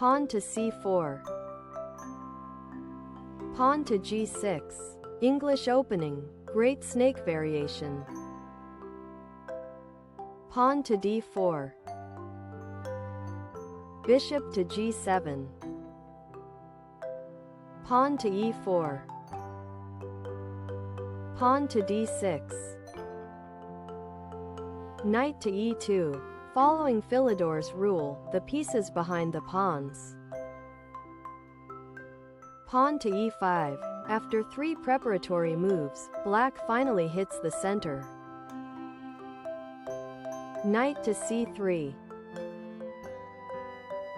Pawn to c4. Pawn to g6. English opening, great snake variation. Pawn to d4. Bishop to g7. Pawn to e4. Pawn to d6. Knight to e2. Following Philidor's rule, the pieces behind the pawns. Pawn to e5. After 3 preparatory moves, black finally hits the center. Knight to c3.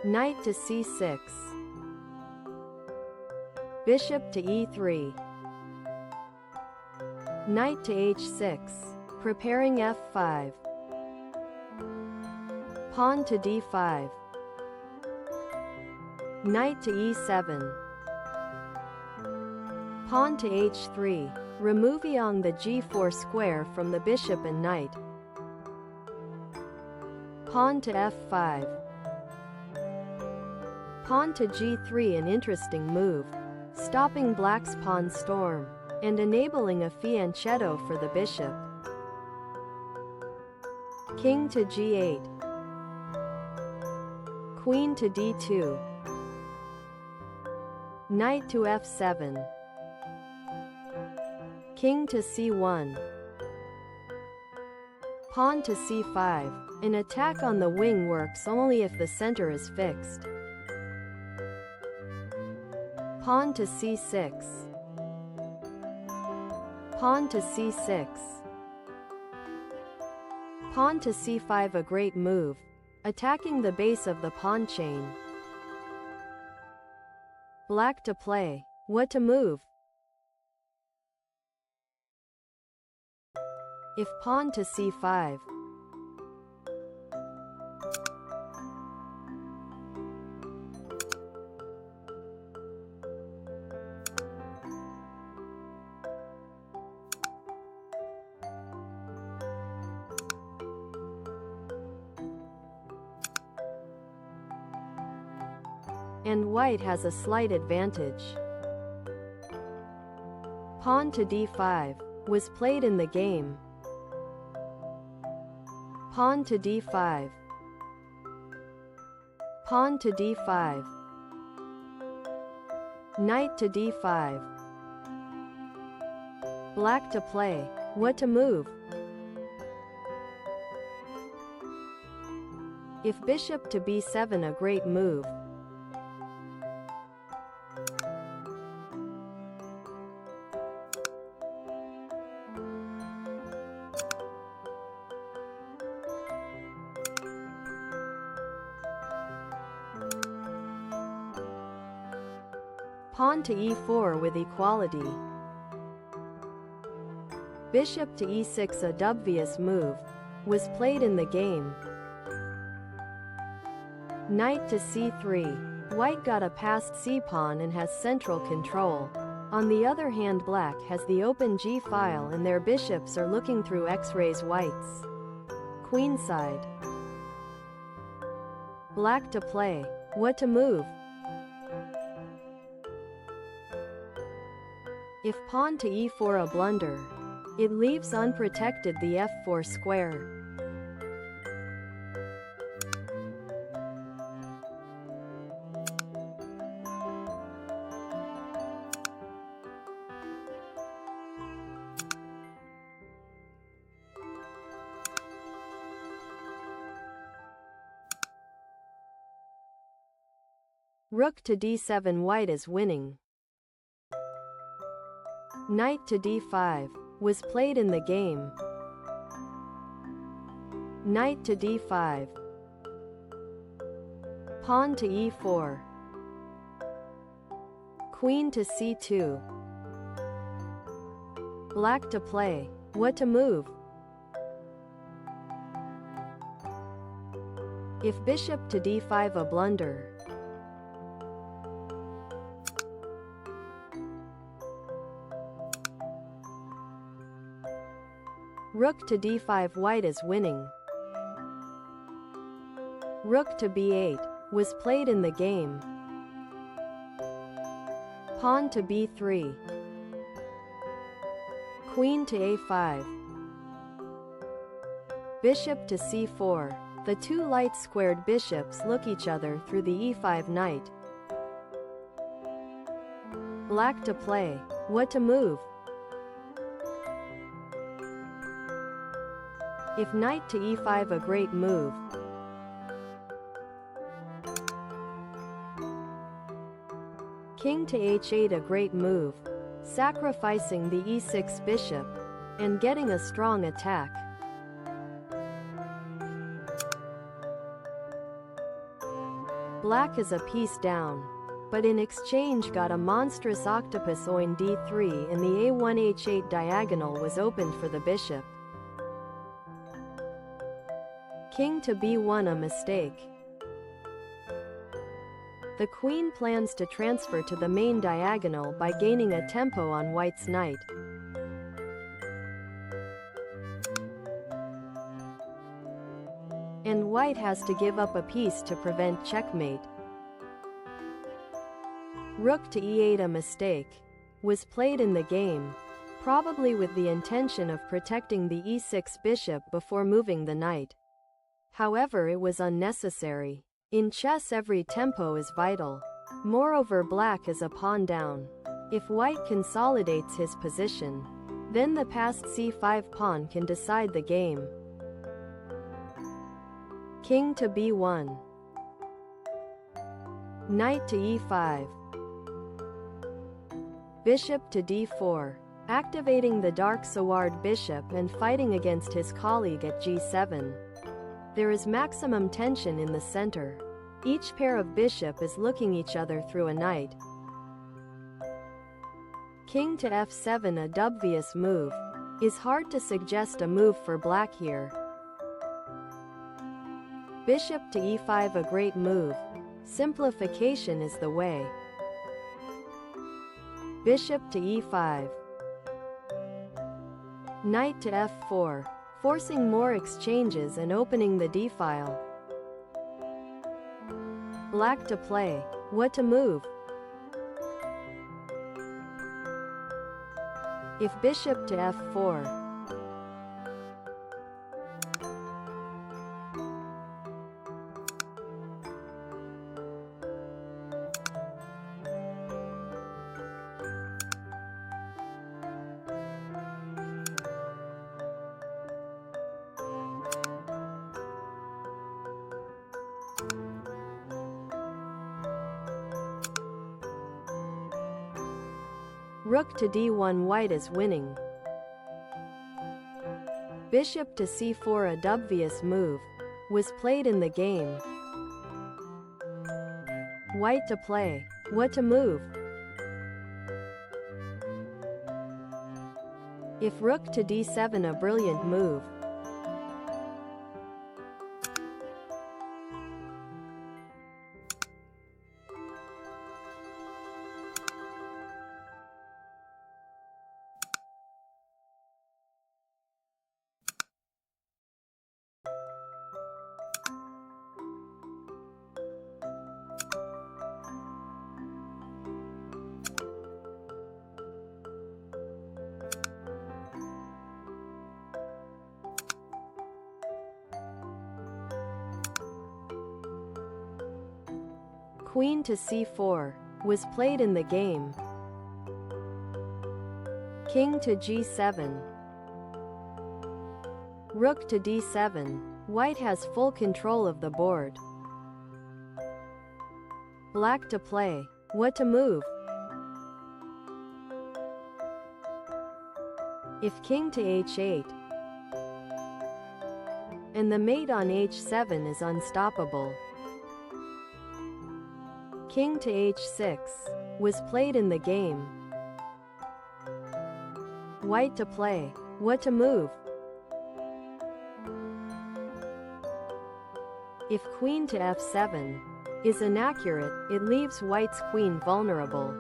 Knight to c6. Bishop to e3. Knight to h6. Preparing f5. Pawn to d5. Knight to e7. Pawn to h3, removing the g4 square from the bishop and knight. Pawn to f5. Pawn to g3, an interesting move, stopping black's pawn storm, and enabling a fianchetto for the bishop. King to g8. Queen to d2. Knight to f7. King to c1. Pawn to c5. An attack on the wing works only if the center is fixed. Pawn to c6. Pawn to c6. Pawn to c5, a great move, attacking the base of the pawn chain. Black to play. What to move? If pawn to c5. And white has a slight advantage. Pawn to d5 was played in the game. Pawn to d5. Pawn to d5. Knight to d5. Black to play. What to move? If bishop to b7, a great move. Pawn to e4 with equality. Bishop to e6, a dubious move, was played in the game. Knight to c3. White got a passed c-pawn and has central control. On the other hand, black has the open g-file and their bishops are looking through x-rays white's queenside. Black to play. What to move? If pawn to e4, a blunder, it leaves unprotected the f4 square. Rook to d7, white is winning. Knight to d5 was played in the game. Knight to d5. Pawn to e4. Queen to c2. Black to play. What to move? If bishop to d5, a blunder. Rook to d5, white is winning. Rook to b8, was played in the game. Pawn to b3. Queen to a5. Bishop to c4. The two light-squared bishops look each other through the e5 knight. Black to play. What to move? If knight to e5, a great move. King to h8, a great move, sacrificing the e6 bishop and getting a strong attack. Black is a piece down, but in exchange got a monstrous octopus on d3, and the a1 h8 diagonal was opened for the bishop. King to b1, a mistake. The queen plans to transfer to the main diagonal by gaining a tempo on white's knight. And white has to give up a piece to prevent checkmate. Rook to e8, a mistake, was played in the game, probably with the intention of protecting the e6 bishop before moving the knight. However, it was unnecessary. In chess, every tempo is vital. Moreover, black is a pawn down. If white consolidates his position, then the passed c5 pawn can decide the game. King to b1. Knight to e5. Bishop to d4. Activating the dark Saward bishop and fighting against his colleague at g7. There is maximum tension in the center. Each pair of bishop is looking each other through a knight. King to f7, a dubious move. Is hard to suggest a move for black here. Bishop to e5, a great move. Simplification is the way. Bishop to e5. Knight to f4. Forcing more exchanges and opening the d-file. Black to play. What to move? If bishop to f4. Rook to d1, white is winning. Bishop to c4, a dubious move, was played in the game. White to play. What to move? If rook to d7, a brilliant move. Queen to c4 was played in the game. King to g7. Rook to d7. White has full control of the board. Black to play. What to move? If king to h8. And the mate on h7 is unstoppable. King to h6 was played in the game. White to play. What to move? If queen to f7 is inaccurate, it leaves white's queen vulnerable.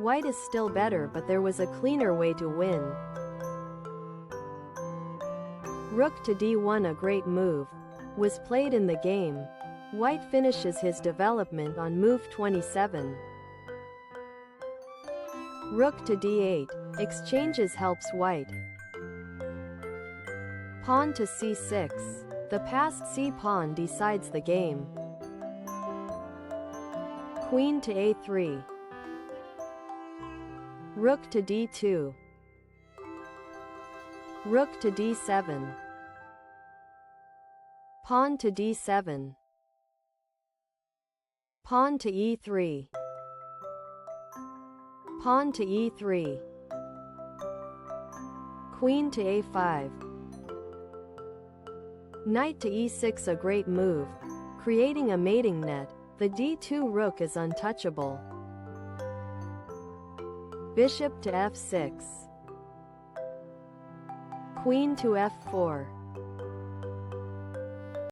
White is still better, but there was a cleaner way to win. Rook to d1, a great move, was played in the game. White finishes his development on move 27. Rook to d8, exchanges helps White. Pawn to c6. The passed c-pawn decides the game. Queen to a3. Rook to d2. Rook to d7. Pawn to d7. Pawn to e3. Pawn to e3. Queen to a5. Knight to e6, a great move, creating a mating net. The d2 rook is untouchable. Bishop to f6. Queen to f4.